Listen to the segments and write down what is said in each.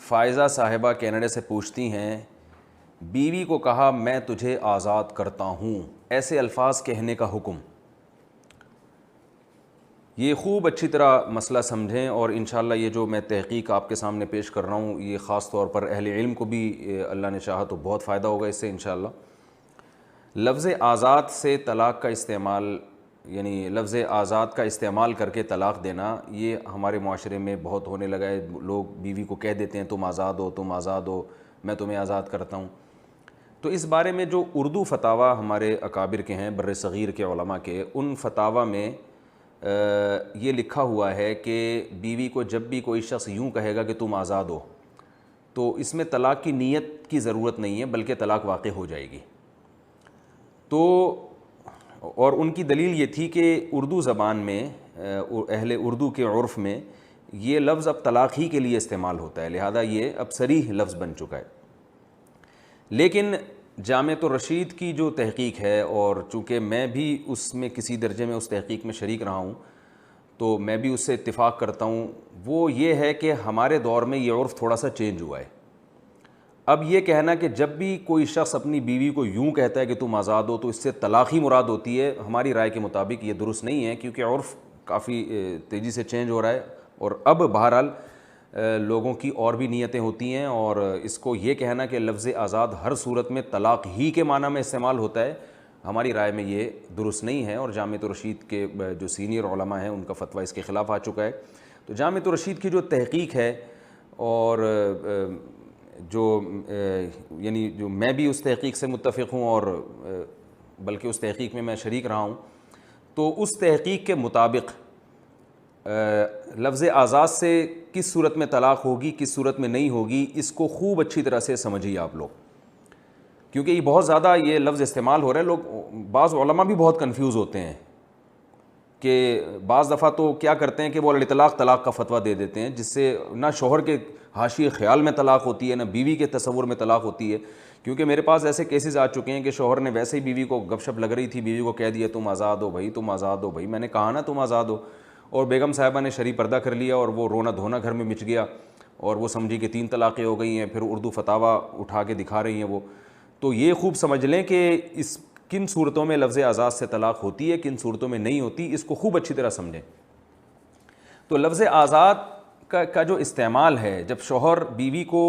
فائزہ صاحبہ کینیڈا سے پوچھتی ہیں، بیوی کو کہا میں تجھے آزاد کرتا ہوں، ایسے الفاظ کہنے کا حکم۔ یہ خوب اچھی طرح مسئلہ سمجھیں، اور انشاءاللہ یہ جو میں تحقیق آپ کے سامنے پیش کر رہا ہوں یہ خاص طور پر اہل علم کو بھی اللہ نے چاہا تو بہت فائدہ ہوگا اس سے انشاءاللہ۔ لفظ آزاد سے طلاق کا استعمال، یعنی لفظ آزاد کا استعمال کر کے طلاق دینا، یہ ہمارے معاشرے میں بہت ہونے لگا ہے۔ لوگ بیوی کو کہہ دیتے ہیں تم آزاد ہو، تم آزاد ہو، میں تمہیں آزاد کرتا ہوں۔ تو اس بارے میں جو اردو فتاویٰ ہمارے اکابر کے ہیں، بر صغیر کے علماء کے، ان فتاویٰ میں یہ لکھا ہوا ہے کہ بیوی کو جب بھی کوئی شخص یوں کہے گا کہ تم آزاد ہو، تو اس میں طلاق کی نیت کی ضرورت نہیں ہے، بلکہ طلاق واقع ہو جائے گی۔ تو اور ان کی دلیل یہ تھی کہ اردو زبان میں، اہل اردو کے عرف میں یہ لفظ اب طلاق ہی کے لیے استعمال ہوتا ہے، لہذا یہ اب صریح لفظ بن چکا ہے۔ لیکن جامعۃ الرشید کی جو تحقیق ہے، اور چونکہ میں بھی اس میں کسی درجے میں اس تحقیق میں شریک رہا ہوں، تو میں بھی اس سے اتفاق کرتا ہوں، وہ یہ ہے کہ ہمارے دور میں یہ عرف تھوڑا سا چینج ہوا ہے۔ اب یہ کہنا کہ جب بھی کوئی شخص اپنی بیوی کو یوں کہتا ہے کہ تم آزاد ہو تو اس سے طلاق ہی مراد ہوتی ہے، ہماری رائے کے مطابق یہ درست نہیں ہے، کیونکہ عرف کافی تیزی سے چینج ہو رہا ہے، اور اب بہرحال لوگوں کی اور بھی نیتیں ہوتی ہیں، اور اس کو یہ کہنا کہ لفظ آزاد ہر صورت میں طلاق ہی کے معنی میں استعمال ہوتا ہے، ہماری رائے میں یہ درست نہیں ہے، اور جامعۃ الرشید کے جو سینئر علماء ہیں ان کا فتویٰ اس کے خلاف آ چکا ہے۔ تو جامعۃ الرشید کی جو تحقیق ہے، اور جو یعنی جو میں بھی اس تحقیق سے متفق ہوں، اور بلکہ اس تحقیق میں میں شریک رہا ہوں، تو اس تحقیق کے مطابق لفظ آزاد سے کس صورت میں طلاق ہوگی، کس صورت میں نہیں ہوگی، اس کو خوب اچھی طرح سے سمجھیے آپ لوگ، کیونکہ یہ بہت زیادہ یہ لفظ استعمال ہو رہا ہے۔ لوگ، بعض علماء بھی بہت کنفیوز ہوتے ہیں کہ بعض دفعہ تو کیا کرتے ہیں کہ وہ الاطلاق طلاق کا فتویٰ دے دیتے ہیں، جس سے نہ شوہر کے حاشیے خیال میں طلاق ہوتی ہے، نہ بیوی کے تصور میں طلاق ہوتی ہے۔ کیونکہ میرے پاس ایسے کیسز آ چکے ہیں کہ شوہر نے ویسے ہی بیوی کو گپ شپ لگ رہی تھی، بیوی کو کہہ دیا تم آزاد ہو بھائی، تم آزاد ہو بھائی، میں نے کہا نا تم آزاد ہو، اور بیگم صاحبہ نے شرعی پردہ کر لیا، اور وہ رونا دھونا گھر میں مچ گیا، اور وہ سمجھی کہ 3 طلاقیں ہو گئی ہیں، پھر اردو فتاویٰ اٹھا کے دکھا رہی ہیں وہ۔ تو یہ خوب سمجھ لیں کہ اس کن صورتوں میں لفظ آزاد سے طلاق ہوتی ہے، کن صورتوں میں نہیں ہوتی، اس کو خوب اچھی طرح سمجھیں۔ تو لفظ آزاد کا جو استعمال ہے، جب شوہر بیوی کو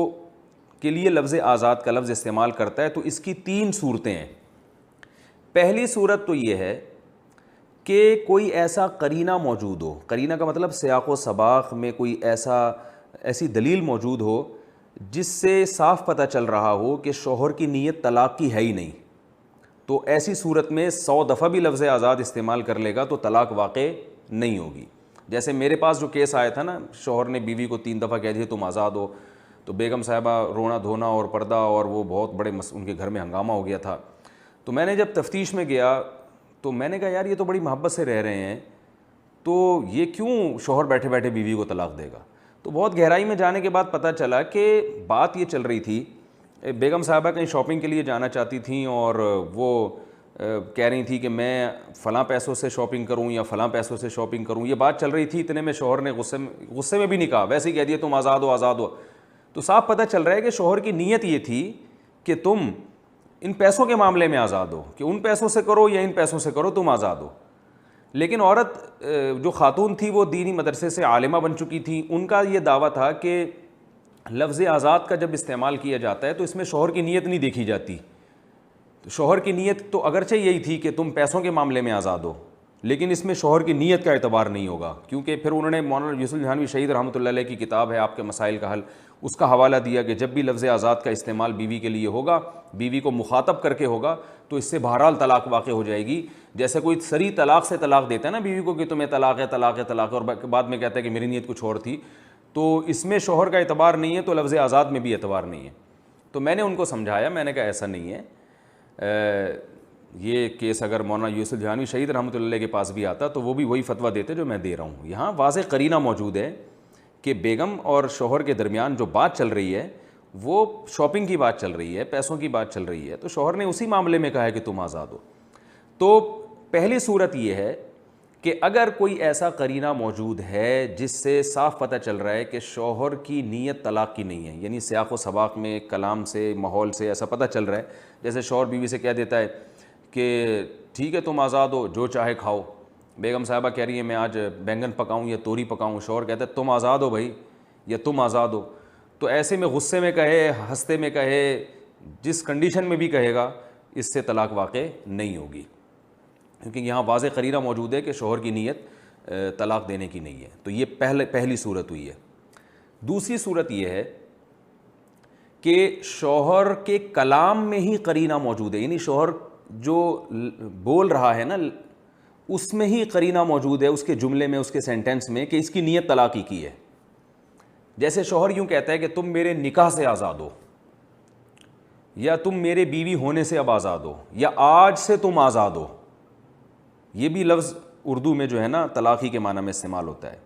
کے لیے لفظ آزاد کا لفظ استعمال کرتا ہے تو اس کی 3 صورتیں ہیں۔ پہلی صورت تو یہ ہے کہ کوئی ایسا قرینہ موجود ہو، قرینہ کا مطلب سیاق و سباق میں کوئی ایسی دلیل موجود ہو جس سے صاف پتہ چل رہا ہو کہ شوہر کی نیت طلاق کی ہے ہی نہیں، تو ایسی صورت میں 100 دفعہ بھی لفظ آزاد استعمال کر لے گا تو طلاق واقع نہیں ہوگی۔ جیسے میرے پاس جو کیس آیا تھا نا، شوہر نے بیوی کو 3 دفعہ کہہ دیا تم آزاد ہو، تو بیگم صاحبہ رونا دھونا اور پردہ، اور وہ بہت بڑے ان کے گھر میں ہنگامہ ہو گیا تھا۔ تو میں نے جب تفتیش میں گیا تو میں نے کہا یار یہ تو بڑی محبت سے رہ رہے ہیں، تو یہ کیوں شوہر بیٹھے بیٹھے بیوی کو طلاق دے گا؟ تو بہت گہرائی میں جانے کے بعد پتہ چلا کہ بات یہ چل رہی تھی، بیگم صاحبہ کہیں شاپنگ کے لیے جانا چاہتی تھیں، اور وہ کہہ رہی تھی کہ میں فلاں پیسوں سے شاپنگ کروں یا فلاں پیسوں سے شاپنگ کروں، یہ بات چل رہی تھی۔ اتنے میں شوہر نے غصے میں بھی نہیں کہا، ویسے ہی کہہ دیا تم آزاد ہو آزاد ہو۔ تو صاف پتہ چل رہا ہے کہ شوہر کی نیت یہ تھی کہ تم ان پیسوں کے معاملے میں آزاد ہو، کہ ان پیسوں سے کرو یا ان پیسوں سے کرو، تم آزاد ہو۔ لیکن عورت جو خاتون تھی وہ دینی مدرسے سے عالمہ بن چکی تھی، ان کا یہ دعویٰ تھا کہ لفظ آزاد کا جب استعمال کیا جاتا ہے تو اس میں شوہر کی نیت نہیں دیکھی جاتی۔ تو شوہر کی نیت تو اگرچہ یہی تھی کہ تم پیسوں کے معاملے میں آزاد ہو، لیکن اس میں شوہر کی نیت کا اعتبار نہیں ہوگا، کیونکہ پھر انہوں نے مولانا یوسف جہانوی شہید رحمۃ اللہ علیہ کی کتاب ہے آپ کے مسائل کا حل، اس کا حوالہ دیا کہ جب بھی لفظ آزاد کا استعمال بیوی کے لیے ہوگا، بیوی کو مخاطب کر کے ہوگا، تو اس سے بہرحال طلاق واقع ہو جائے گی۔ جیسے کوئی صریح طلاق سے طلاق دیتا ہے نا بیوی کو کہ تمہیں طلاق ہے طلاق ہے طلاق ہے، اور بعد میں کہتا ہے کہ میری نیت کچھ اور تھی، تو اس میں شوہر کا اعتبار نہیں ہے، تو لفظ آزاد میں بھی اعتبار نہیں ہے۔ تو میں نے ان کو سمجھایا، میں نے کہا ایسا نہیں ہے، یہ کیس اگر مولانا یوسف جہانوی شہید رحمۃ اللہ کے پاس بھی آتا تو وہ بھی وہی فتویٰ دیتے جو میں دے رہا ہوں۔ یہاں واضح قرینہ موجود ہے کہ بیگم اور شوہر کے درمیان جو بات چل رہی ہے وہ شاپنگ کی بات چل رہی ہے، پیسوں کی بات چل رہی ہے، تو شوہر نے اسی معاملے میں کہا ہے کہ تم آزاد ہو۔ تو پہلی صورت یہ ہے کہ اگر کوئی ایسا قرینہ موجود ہے جس سے صاف پتہ چل رہا ہے کہ شوہر کی نیت طلاق کی نہیں ہے، یعنی سیاق و سباق میں کلام سے ماحول سے ایسا پتہ چل رہا ہے، جیسے شوہر بیوی سے کہہ دیتا ہے کہ ٹھیک ہے تم آزاد ہو، جو چاہے کھاؤ، بیگم صاحبہ کہہ رہی ہے میں آج بینگن پکاؤں یا توری پکاؤں، شوہر کہتا ہے تم آزاد ہو بھائی یا تم آزاد ہو، تو ایسے میں غصے میں کہے، ہنستے میں کہے، جس کنڈیشن میں بھی کہے گا اس سے طلاق واقع نہیں ہوگی، کیونکہ یہاں واضح قرینہ موجود ہے کہ شوہر کی نیت طلاق دینے کی نہیں ہے۔ تو یہ پہلی صورت ہوئی ہے۔ دوسری صورت یہ ہے کہ شوہر کے کلام میں ہی قرینہ موجود ہے، یعنی شوہر جو بول رہا ہے نا اس میں ہی قرینہ موجود ہے، اس کے جملے میں، اس کے سینٹنس میں، کہ اس کی نیت طلاق ہی کی ہے۔ جیسے شوہر یوں کہتا ہے کہ تم میرے نکاح سے آزاد ہو، یا تم میرے بیوی ہونے سے اب آزاد ہو، یا آج سے تم آزاد ہو، یہ بھی لفظ اردو میں جو ہے نا طلاقی کے معنی میں استعمال ہوتا ہے۔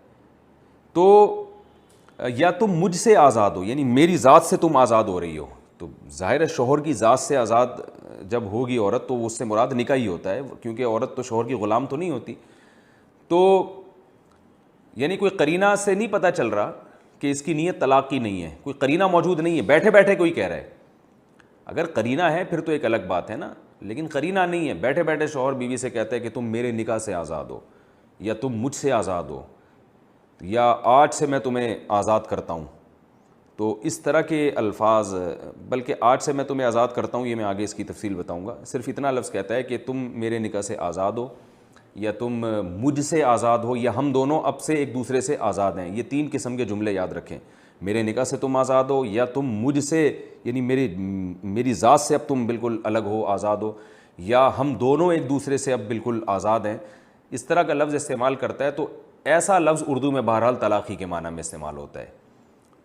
تو یا تم مجھ سے آزاد ہو، یعنی میری ذات سے تم آزاد ہو رہی ہو، تو ظاہر ہے شوہر کی ذات سے آزاد جب ہوگی عورت تو اس سے مراد نکاح ہی ہوتا ہے، کیونکہ عورت تو شوہر کی غلام تو نہیں ہوتی۔ تو یعنی کوئی قرینہ سے نہیں پتہ چل رہا کہ اس کی نیت طلاق کی نہیں ہے، کوئی قرینہ موجود نہیں ہے، بیٹھے بیٹھے کوئی کہہ رہا ہے۔ اگر قرینہ ہے پھر تو ایک الگ بات ہے نا، لیکن قرینہ نہیں ہے، بیٹھے بیٹھے شوہر بیوی سے کہتا ہے کہ تم میرے نکاح سے آزاد ہو، یا تم مجھ سے آزاد ہو، یا آج سے میں تمہیں آزاد کرتا ہوں۔ تو اس طرح کے الفاظ، بلکہ آج سے میں تمہیں آزاد کرتا ہوں، یہ میں آگے اس کی تفصیل بتاؤں گا، صرف اتنا لفظ کہتا ہے کہ تم میرے نکاح سے آزاد ہو، یا تم مجھ سے آزاد ہو، یا ہم دونوں اب سے ایک دوسرے سے آزاد ہیں۔ یہ تین قسم کے جملے یاد رکھیں، میرے نکاح سے تم آزاد ہو، یا تم مجھ سے یعنی میری ذات سے اب تم بالکل الگ ہو، آزاد ہو، یا ہم دونوں ایک دوسرے سے اب بالکل آزاد ہیں۔ اس طرح کا لفظ استعمال کرتا ہے، تو ایسا لفظ اردو میں بہرحال طلاق ہی کے معنی میں استعمال ہوتا ہے۔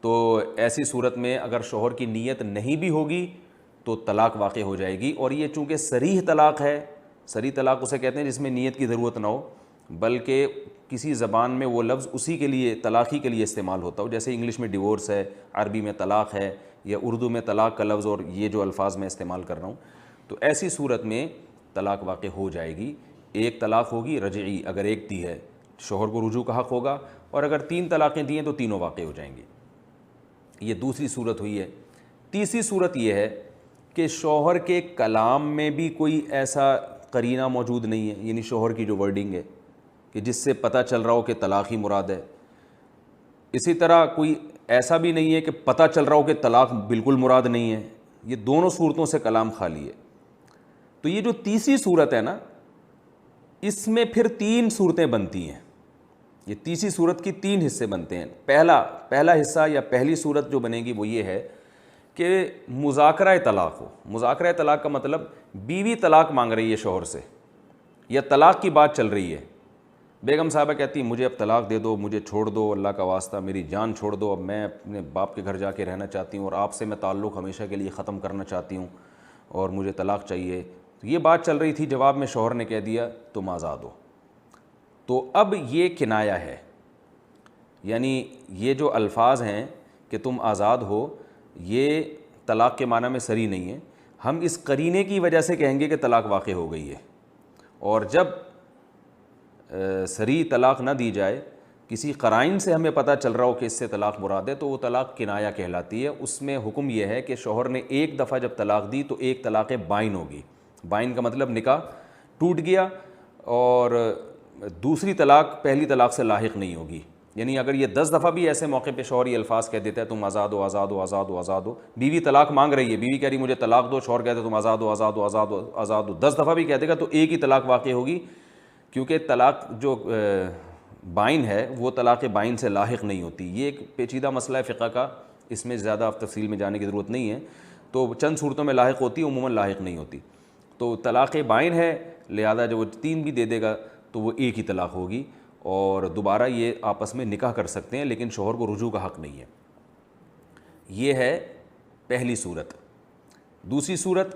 تو ایسی صورت میں اگر شوہر کی نیت نہیں بھی ہوگی تو طلاق واقع ہو جائے گی، اور یہ چونکہ صریح طلاق ہے، صریح طلاق اسے کہتے ہیں جس میں نیت کی ضرورت نہ ہو، بلکہ کسی زبان میں وہ لفظ اسی کے لیے، طلاقی کے لیے استعمال ہوتا ہو، جیسے انگلش میں ڈیورس ہے، عربی میں طلاق ہے، یا اردو میں طلاق کا لفظ اور یہ جو الفاظ میں استعمال کر رہا ہوں، تو ایسی صورت میں طلاق واقع ہو جائے گی۔ ایک طلاق ہوگی رجعی، اگر ایک دی ہے شوہر کو رجوع کا حق ہوگا، اور اگر تین طلاقیں دی ہیں تو تینوں واقع ہو جائیں گی۔ یہ دوسری صورت ہوئی ہے۔ تیسری صورت یہ ہے کہ شوہر کے کلام میں بھی کوئی ایسا قرینہ موجود نہیں ہے، یعنی شوہر کی جو ورڈنگ ہے کہ جس سے پتہ چل رہا ہو کہ طلاق ہی مراد ہے۔ اسی طرح کوئی ایسا بھی نہیں ہے کہ پتہ چل رہا ہو کہ طلاق بالکل مراد نہیں ہے۔ یہ دونوں صورتوں سے کلام خالی ہے۔ تو یہ جو تیسری صورت ہے نا، اس میں پھر تین صورتیں بنتی ہیں۔ یہ تیسری صورت کی تین حصے بنتے ہیں۔ پہلا حصہ یا پہلی صورت جو بنے گی وہ یہ ہے کہ مذاکرہ طلاق ہو۔ مذاکرہ طلاق کا مطلب بیوی طلاق مانگ رہی ہے شوہر سے، یا طلاق کی بات چل رہی ہے، بیگم صاحبہ کہتی ہے مجھے اب طلاق دے دو، مجھے چھوڑ دو، اللہ کا واسطہ میری جان چھوڑ دو، اب میں اپنے باپ کے گھر جا کے رہنا چاہتی ہوں، اور آپ سے میں تعلق ہمیشہ کے لیے ختم کرنا چاہتی ہوں، اور مجھے طلاق چاہیے۔ تو یہ بات چل رہی تھی، جواب میں شوہر نے کہہ دیا تم آزاد ہو۔ تو اب یہ کنایہ ہے، یعنی یہ جو الفاظ ہیں کہ تم آزاد ہو، یہ طلاق کے معنی میں صریح نہیں ہے، ہم اس قرینے کی وجہ سے کہیں گے کہ طلاق واقع ہو گئی ہے۔ اور جب صریح طلاق نہ دی جائے، کسی قرائن سے ہمیں پتہ چل رہا ہو کہ اس سے طلاق مراد ہے، تو وہ طلاق کنایہ کہلاتی ہے۔ اس میں حکم یہ ہے کہ شوہر نے ایک دفعہ جب طلاق دی تو ایک طلاق بائن ہوگی۔ بائن کا مطلب نکاح ٹوٹ گیا، اور دوسری طلاق پہلی طلاق سے لاحق نہیں ہوگی۔ یعنی اگر یہ 10 دفعہ بھی ایسے موقع پہ شوہر یہ الفاظ کہہ دیتا ہے تم آزاد ہو، آزاد ہو، آزاد ہو، آزاد ہو، بیوی طلاق مانگ رہی ہے، بیوی کہہ رہی مجھے طلاق دو، شوہر کہتے تم آزاد ہو، آزاد ہو، آزاد ہو، آزاد ہو، 10 دفعہ بھی کہہ دے گا تو ایک ہی طلاق واقع ہوگی، کیونکہ طلاق جو بائن ہے وہ طلاق بائن سے لاحق نہیں ہوتی۔ یہ ایک پیچیدہ مسئلہ ہے فقہ کا، اس میں زیادہ تفصیل میں جانے کی ضرورت نہیں ہے۔ تو چند صورتوں میں لاحق ہوتی ہے، عموماً لاحق نہیں ہوتی۔ تو طلاق بائن ہے، لہذا جب وہ 3 بھی دے دے گا تو وہ ایک ہی طلاق ہوگی، اور دوبارہ یہ آپس میں نکاح کر سکتے ہیں، لیکن شوہر کو رجوع کا حق نہیں ہے۔ یہ ہے پہلی صورت۔ دوسری صورت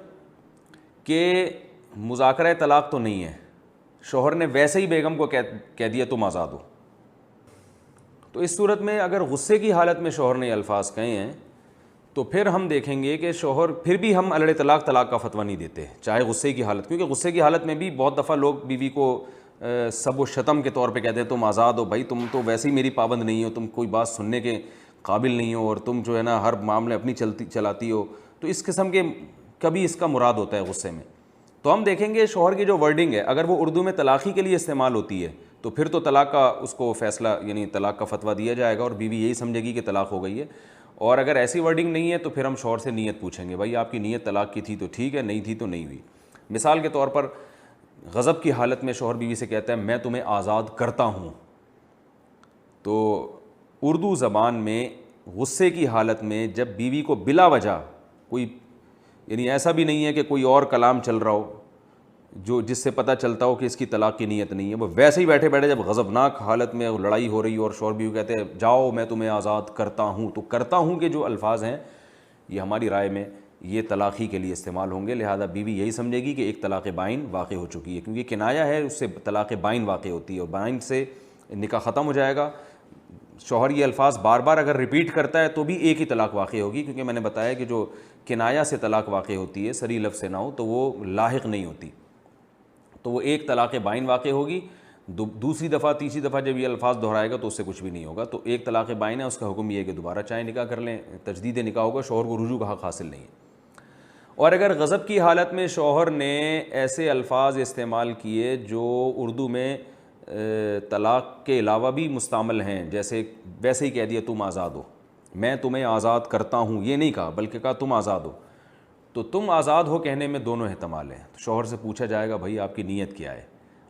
کہ مذاکرہ طلاق تو نہیں ہے، شوہر نے ویسے ہی بیگم کو کہہ دیا تم آزاد ہو۔ تو اس صورت میں اگر غصے کی حالت میں شوہر نے الفاظ کہے ہیں تو پھر ہم دیکھیں گے کہ شوہر، پھر بھی ہم طلاق کا فتویٰ نہیں دیتے، چاہے غصے کی حالت، کیونکہ غصے کی حالت میں بھی بہت دفعہ لوگ بیوی کو سب و شتم کے طور پہ کہتے ہیں تم آزاد ہو، بھائی تم تو ویسے ہی میری پابند نہیں ہو، تم کوئی بات سننے کے قابل نہیں ہو، اور تم جو ہے نا ہر معاملے اپنی چلاتی ہو. تو اس قسم کے کبھی اس کا مراد ہوتا ہے غصے میں. تو ہم دیکھیں گے شوہر کی جو ورڈنگ ہے اگر وہ اردو میں طلاقی کے لیے استعمال ہوتی ہے تو پھر تو طلاق کا اس کو فیصلہ یعنی طلاق کا فتویٰ دیا جائے گا اور بیوی یہی سمجھے گی کہ طلاق ہو گئی ہے. اور اگر ایسی ورڈنگ نہیں ہے تو پھر ہم شوہر سے نیت پوچھیں گے، بھائی آپ کی نیت طلاق کی تھی تو ٹھیک ہے، نہیں تھی تو نہیں ہوئی. مثال کے طور پر غضب کی حالت میں شوہر بیوی سے کہتا ہے میں تمہیں آزاد کرتا ہوں. تو اردو زبان میں غصے کی حالت میں جب بیوی کو بلا وجہ کوئی یعنی ایسا بھی نہیں ہے کہ کوئی اور کلام چل رہا ہو جو جس سے پتہ چلتا ہو کہ اس کی طلاق کی نیت نہیں ہے، وہ ویسے ہی بیٹھے بیٹھے جب غضبناک حالت میں لڑائی ہو رہی ہو اور شوہر بیوی کہتے ہیں جاؤ میں تمہیں آزاد کرتا ہوں، تو کرتا ہوں کہ جو الفاظ ہیں یہ ہماری رائے میں یہ طلاق ہی کے لیے استعمال ہوں گے. لہذا بیوی یہی سمجھے گی کہ ایک طلاق بائن واقع ہو چکی ہے، کیونکہ کنایا ہے اس سے طلاق بائن واقع ہوتی ہے اور بائن سے نکاح ختم ہو جائے گا. شوہر یہ الفاظ بار بار اگر ریپیٹ کرتا ہے تو بھی ایک ہی طلاق واقع ہوگی، کیونکہ میں نے بتایا کہ جو کنایا سے طلاق واقع ہوتی ہے صریح لفظ سے نہ ہو تو وہ لاحق نہیں ہوتی، تو وہ ایک طلاق بائن واقع ہوگی. دوسری دفعہ تیسری دفعہ جب یہ الفاظ دہرائے گا تو اس سے کچھ بھی نہیں ہوگا. تو ایک طلاق بائن ہے، اس کا حکم یہ ہے کہ دوبارہ چاہے نکاح کر لیں، تجدید نکاح ہوگا، شوہر کو رجوع کا حق حاصل نہیں ہے. اور اگر غضب کی حالت میں شوہر نے ایسے الفاظ استعمال کیے جو اردو میں طلاق کے علاوہ بھی مستعمل ہیں، جیسے ویسے ہی کہہ دیا تم آزاد ہو، میں تمہیں آزاد کرتا ہوں، یہ نہیں کہا بلکہ کہا تم آزاد ہو، تو تم آزاد ہو کہنے میں دونوں احتمال ہیں. تو شوہر سے پوچھا جائے گا بھائی آپ کی نیت کیا ہے.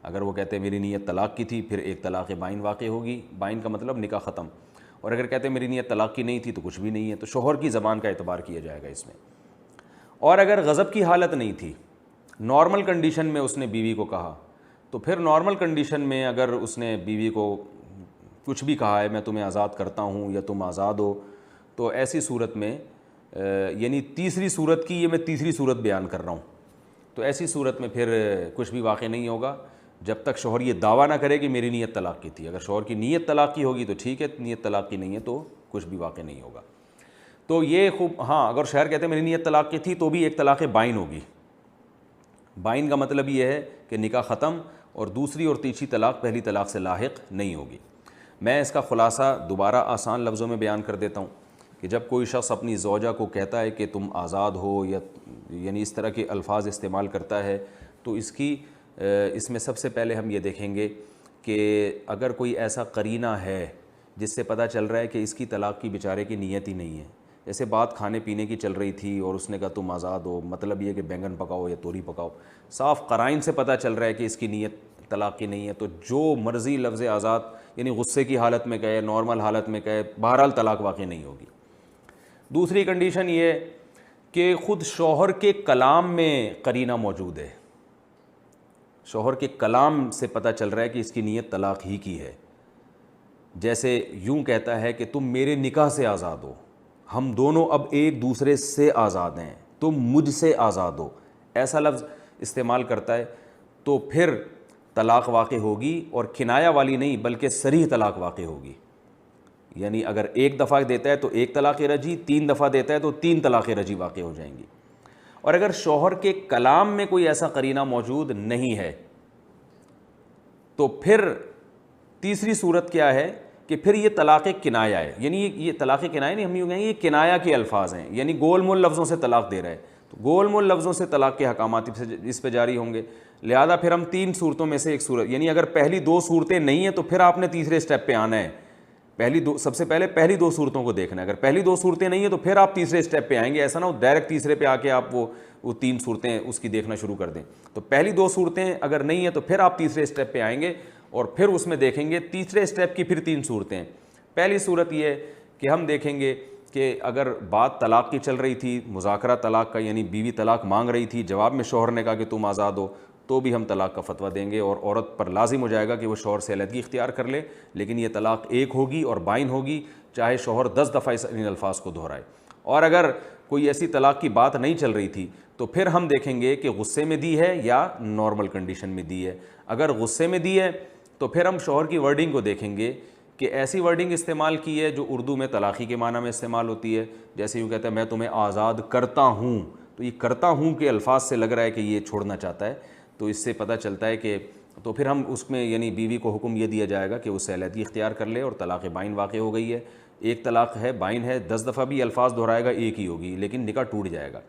اگر وہ کہتے ہیں میری نیت طلاق کی تھی پھر ایک طلاق بائن واقع ہوگی، بائن کا مطلب نکاح ختم. اور اگر کہتے ہیں میری نیت طلاق کی نہیں تھی تو کچھ بھی نہیں ہے، تو شوہر کی زبان کا اعتبار کیا جائے گا اس میں. اور اگر غضب کی حالت نہیں تھی، نارمل کنڈیشن میں اس نے بیوی کو کہا، تو پھر نارمل کنڈیشن میں اگر اس نے بیوی کو کچھ بھی کہا ہے میں تمہیں آزاد کرتا ہوں یا تم آزاد ہو، تو ایسی صورت میں یعنی تیسری صورت کی یہ میں تیسری صورت بیان کر رہا ہوں، تو ایسی صورت میں پھر کچھ بھی واقع نہیں ہوگا جب تک شوہر یہ دعویٰ نہ کرے کہ میری نیت طلاق کی تھی. اگر شوہر کی نیت طلاق کی ہوگی تو ٹھیک ہے، نیت طلاق کی نہیں ہے تو کچھ بھی واقع نہیں ہوگا. تو یہ خوب ہاں اگر شوہر کہتے ہیں میری نیت طلاق کی تھی تو بھی ایک طلاق بائن ہوگی. بائن کا مطلب یہ ہے کہ نکاح ختم اور دوسری اور تیسری طلاق پہلی طلاق سے لاحق نہیں ہوگی. میں اس کا خلاصہ دوبارہ آسان لفظوں میں بیان کر دیتا ہوں کہ جب کوئی شخص اپنی زوجہ کو کہتا ہے کہ تم آزاد ہو یا یعنی اس طرح کے الفاظ استعمال کرتا ہے تو اس میں سب سے پہلے ہم یہ دیکھیں گے کہ اگر کوئی ایسا قرینہ ہے جس سے پتہ چل رہا ہے کہ اس کی طلاق کی بیچارے کی نیت ہی نہیں ہے، جیسے بات کھانے پینے کی چل رہی تھی اور اس نے کہا تم آزاد ہو، مطلب یہ کہ بینگن پکاؤ یا توری پکاؤ، صاف قرائن سے پتہ چل رہا ہے کہ اس کی نیت طلاق کی نہیں ہے، تو جو مرضی لفظ آزاد یعنی غصے کی حالت میں کہے، نارمل حالت میں کہے، بہرحال طلاق واقع نہیں ہوگی. دوسری کنڈیشن یہ کہ خود شوہر کے کلام میں قرینہ موجود ہے، شوہر کے کلام سے پتہ چل رہا ہے کہ اس کی نیت طلاق ہی کی ہے. جیسے یوں کہتا ہے کہ تم میرے نکاح سے آزاد ہو، ہم دونوں اب ایک دوسرے سے آزاد ہیں، تم مجھ سے آزاد ہو، ایسا لفظ استعمال کرتا ہے تو پھر طلاق واقع ہوگی، اور کنایا والی نہیں بلکہ صریح طلاق واقع ہوگی. یعنی اگر ایک دفعہ دیتا ہے تو ایک طلاق رجعی، 3 دفعہ دیتا ہے تو 3 طلاق رجعی واقع ہو جائیں گی. اور اگر شوہر کے کلام میں کوئی ایسا قرینہ موجود نہیں ہے تو پھر تیسری صورت کیا ہے کہ پھر یہ طلاق کنایہ ہے. یعنی یہ طلاق کنایہ نہیں، ہم یوں کہیں گے یہ کنایہ کے الفاظ ہیں، یعنی گول مول لفظوں سے طلاق دے رہا ہے، تو گول مول لفظوں سے طلاق کے احکامات اس پہ جاری ہوں گے. لہذا پھر ہم 3 صورتوں میں سے ایک صورت، یعنی اگر پہلی 2 صورتیں نہیں ہیں تو پھر آپ نے تیسرے سٹیپ پہ آنا ہے. سب سے پہلے پہلی 2 صورتوں کو دیکھنا ہے. اگر پہلی 2 صورتیں نہیں ہیں تو پھر آپ تیسرے سٹیپ پہ آئیں گے. ایسا نہ ہو ڈائریکٹ تیسرے پہ آ کے آپ وہ 3 صورتیں اس کی دیکھنا شروع کر دیں. تو پہلی 2 صورتیں اگر نہیں ہیں تو پھر آپ تیسرے سٹیپ پہ آئیں گے اور پھر اس میں دیکھیں گے تیسرے سٹیپ کی پھر 3 صورتیں. پہلی صورت یہ ہے کہ ہم دیکھیں گے کہ اگر بات طلاق کی چل رہی تھی، مذاکرہ طلاق کا، یعنی بیوی طلاق مانگ رہی تھی، جواب میں شوہر نے کہا کہ تم آزاد ہو، تو بھی ہم طلاق کا فتویٰ دیں گے اور عورت پر لازم ہو جائے گا کہ وہ شوہر سے علیحدگی اختیار کر لے. لیکن یہ طلاق ایک ہوگی اور بائن ہوگی، چاہے شوہر 10 دفعہ ان الفاظ کو دہرائے. اور اگر کوئی ایسی طلاق کی بات نہیں چل رہی تھی تو پھر ہم دیکھیں گے کہ غصے میں دی ہے یا نارمل کنڈیشن میں دی ہے. اگر غصے میں دی ہے تو پھر ہم شوہر کی ورڈنگ کو دیکھیں گے کہ ایسی ورڈنگ استعمال کی ہے جو اردو میں طلاقی کے معنی میں استعمال ہوتی ہے. جیسے یوں کہتا ہے میں تمہیں آزاد کرتا ہوں، تو یہ کرتا ہوں کے الفاظ سے لگ رہا ہے کہ یہ چھوڑنا چاہتا ہے. تو اس سے پتہ چلتا ہے کہ تو پھر ہم اس میں یعنی بیوی کو حکم یہ دیا جائے گا کہ وہ علیحدگی اختیار کر لے اور طلاق بائن واقع ہو گئی ہے. ایک طلاق ہے بائن ہے, 10 دفعہ بھی الفاظ دہرائے گا ایک ہی ہوگی, لیکن نکاح ٹوٹ جائے گا.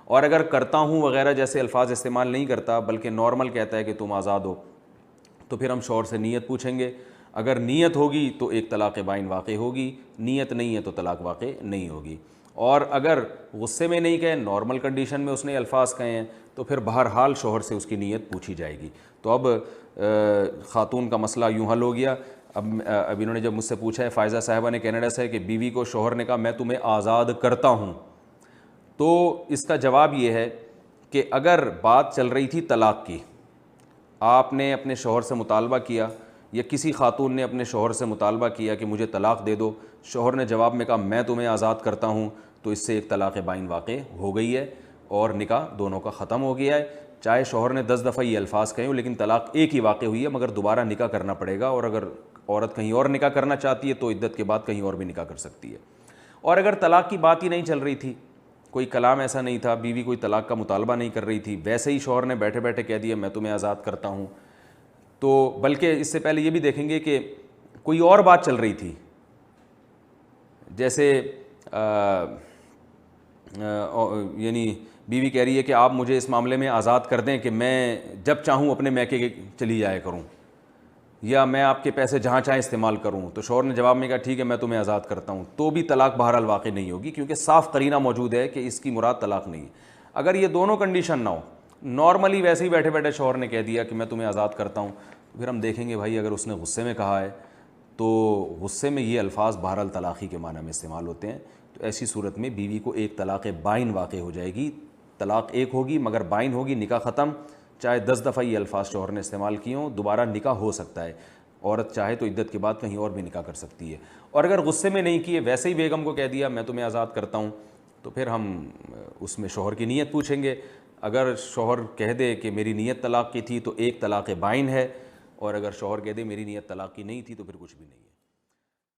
اور اگر کرتا ہوں وغیرہ جیسے الفاظ استعمال نہیں کرتا بلکہ نارمل کہتا ہے کہ تم آزاد ہو, تو پھر ہم شوہر سے نیت پوچھیں گے. اگر نیت ہوگی تو ایک طلاق بائن واقع ہوگی, نیت نہیں ہے تو طلاق واقع نہیں ہوگی. اور اگر غصے میں نہیں کہے, نارمل کنڈیشن میں اس نے الفاظ کہے ہیں, تو پھر بہرحال شوہر سے اس کی نیت پوچھی جائے گی. تو اب خاتون کا مسئلہ یوں حل ہو گیا. اب انہوں نے جب مجھ سے پوچھا ہے, فائزہ صاحبہ نے کینیڈا سے, کہ بیوی کو شوہر نے کہا میں تمہیں آزاد کرتا ہوں, تو اس کا جواب یہ ہے کہ اگر بات چل رہی تھی طلاق کی, آپ نے اپنے شوہر سے مطالبہ کیا یا کسی خاتون نے اپنے شوہر سے مطالبہ کیا کہ مجھے طلاق دے دو, شوہر نے جواب میں کہا میں تمہیں آزاد کرتا ہوں, تو اس سے ایک طلاق بائن واقع ہو گئی ہے اور نکاح دونوں کا ختم ہو گیا ہے. چاہے شوہر نے 10 دفعہ یہ الفاظ کہیں لیکن طلاق ایک ہی واقع ہوئی ہے, مگر دوبارہ نکاح کرنا پڑے گا. اور اگر عورت کہیں اور نکاح کرنا چاہتی ہے تو عدت کے بعد کہیں اور بھی نکاح کر سکتی ہے. اور اگر طلاق کی بات ہی نہیں چل رہی تھی, کوئی کلام ایسا نہیں تھا, بیوی کوئی طلاق کا مطالبہ نہیں کر رہی تھی, ویسے ہی شوہر نے بیٹھے بیٹھے کہہ دیا میں تمہیں آزاد کرتا ہوں, تو بلکہ اس سے پہلے یہ بھی دیکھیں گے کہ کوئی اور بات چل رہی تھی, جیسے یعنی بیوی کہہ رہی ہے کہ آپ مجھے اس معاملے میں آزاد کر دیں کہ میں جب چاہوں اپنے میکے چلی جایا کروں, یا میں آپ کے پیسے جہاں چاہیں استعمال کروں. تو شوہر نے جواب میں کہا ٹھیک ہے میں تمہیں آزاد کرتا ہوں, تو بھی طلاق بہرحال واقع نہیں ہوگی, کیونکہ صاف قرینہ موجود ہے کہ اس کی مراد طلاق نہیں ہے. اگر یہ دونوں کنڈیشن نہ ہو, نارملی ویسے ہی بیٹھے بیٹھے شوہر نے کہہ دیا کہ میں تمہیں آزاد کرتا ہوں, پھر ہم دیکھیں گے بھائی اگر اس نے غصے میں کہا ہے تو غصے میں یہ الفاظ بہرحال طلاقی کے معنی میں استعمال ہوتے ہیں. تو ایسی صورت میں بیوی کو ایک طلاق بائن واقع ہو جائے گی. طلاق ایک ہوگی مگر بائن ہوگی, نکاح ختم. چاہے 10 دفعہ یہ الفاظ شوہر نے استعمال کیے ہوں, دوبارہ نکاح ہو سکتا ہے. عورت چاہے تو عدت کے بعد کہیں اور بھی نکاح کر سکتی ہے. اور اگر غصے میں نہیں کیے, ویسے ہی بیگم کو کہہ دیا میں تمہیں آزاد کرتا ہوں, تو پھر ہم اس میں شوہر کی نیت پوچھیں گے. اگر شوہر کہہ دے کہ میری نیت طلاق کی تھی تو ایک طلاق بائن ہے, اور اگر شوہر کہہ دے میری نیت طلاق کی نہیں تھی تو پھر کچھ بھی نہیں ہے.